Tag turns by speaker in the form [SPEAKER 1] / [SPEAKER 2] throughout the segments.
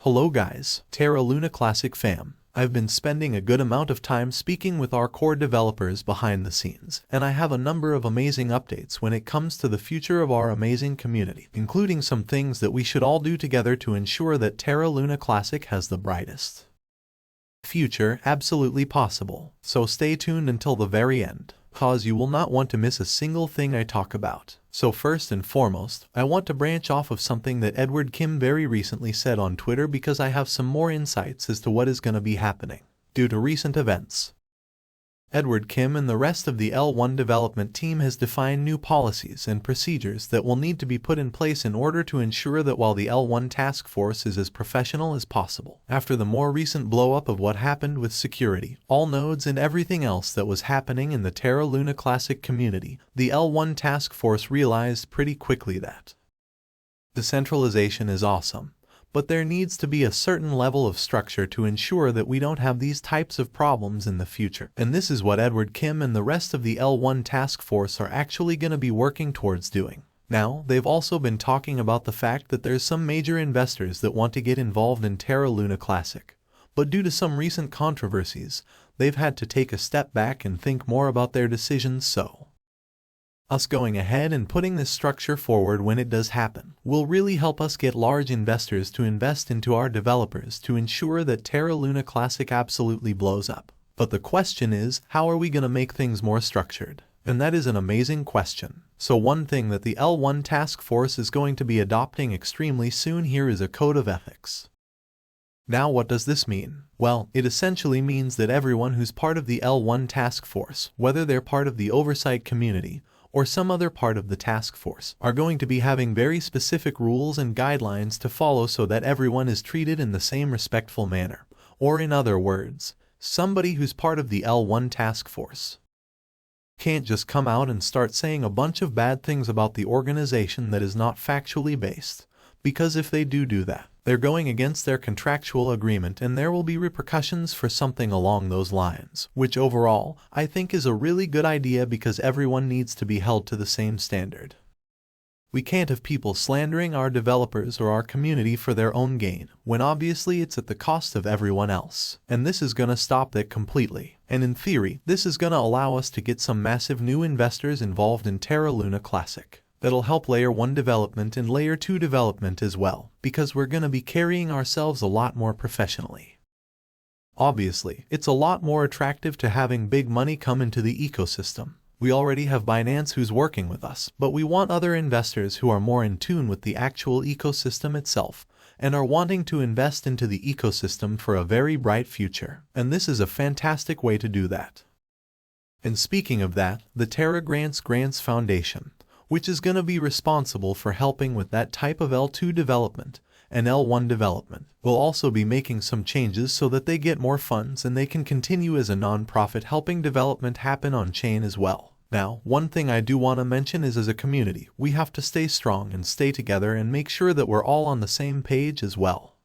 [SPEAKER 1] Hello guys, Terra Luna Classic fam. I've been spending a good amount of time speaking with our core developers behind the scenes, and I have a number of amazing updates when it comes to the future of our amazing community, including some things that we should all do together to ensure that Terra Luna Classic has the brightest future absolutely possible. So stay tuned until the very end, cause you will not want to miss a single thing I talk about. So first and foremost, I want to branch off of something that Edward Kim very recently said on Twitter because I have some more insights as to what is going to be happening due to recent events. Edward Kim and the rest of the L1 development team has defined new policies and procedures that will need to be put in place in order to ensure that while the L1 task force is as professional as possible, after the more recent blow-up of what happened with security, all nodes and everything else that was happening in the Terra Luna Classic community, the L1 task force realized pretty quickly that decentralization is awesome, but there needs to be a certain level of structure to ensure that we don't have these types of problems in the future. And this is what Edward Kim and the rest of the L1 task force are actually going to be working towards doing. Now, they've also been talking about the fact that there's some major investors that want to get involved in Terra Luna Classic, but due to some recent controversies, they've had to take a step back and think more about their decisions. So us going ahead and putting this structure forward when it does happen will really help us get large investors to invest into our developers to ensure that Terra Luna Classic absolutely blows up. But the question is, how are we going to make things more structured? And that is an amazing question. So one thing that the L1 task force is going to be adopting extremely soon here is a code of ethics. Now what does this mean? Well, it essentially means that everyone who's part of the L1 task force, whether they're part of the oversight community or some other part of the task force, are going to be having very specific rules and guidelines to follow so that everyone is treated in the same respectful manner. Or in other words, somebody who's part of the L1 task force can't just come out and start saying a bunch of bad things about the organization that is not factually based, because if they do that, they're going against their contractual agreement and there will be repercussions for something along those lines, which overall, I think is a really good idea because everyone needs to be held to the same standard. We can't have people slandering our developers or our community for their own gain, when obviously it's at the cost of everyone else. And this is gonna stop that completely. And in theory, this is gonna allow us to get some massive new investors involved in Terra Luna Classic. That'll help Layer 1 development and Layer 2 development as well, because we're going to be carrying ourselves a lot more professionally. Obviously, it's a lot more attractive to having big money come into the ecosystem. We already have Binance who's working with us, but we want other investors who are more in tune with the actual ecosystem itself, and are wanting to invest into the ecosystem for a very bright future. And this is a fantastic way to do that. And speaking of that, the Terra Grants Foundation, which is going to be responsible for helping with that type of L2 development and L1 development, will also be making some changes so that they get more funds and they can continue as a non-profit helping development happen on chain as well. Now, one thing I do want to mention is as a community, we have to stay strong and stay together and make sure that we're all on the same page as well.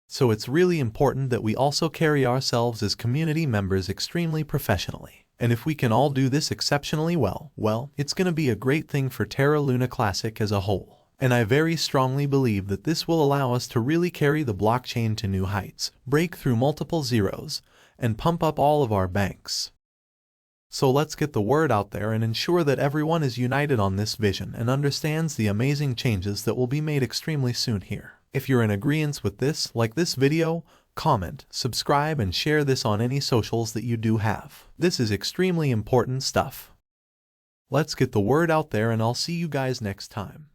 [SPEAKER 1] So it's really important that we also carry ourselves as community members extremely professionally. And if we can all do this exceptionally well, it's going to be a great thing for Terra Luna Classic as a whole. And I very strongly believe that this will allow us to really carry the blockchain to new heights, break through multiple zeros, and pump up all of our banks. So let's get the word out there and ensure that everyone is united on this vision and understands the amazing changes that will be made extremely soon here. If you're in agreement with this, like this video, comment, subscribe, and share this on any socials that you do have. This is extremely important stuff. Let's get the word out there and I'll see you guys next time.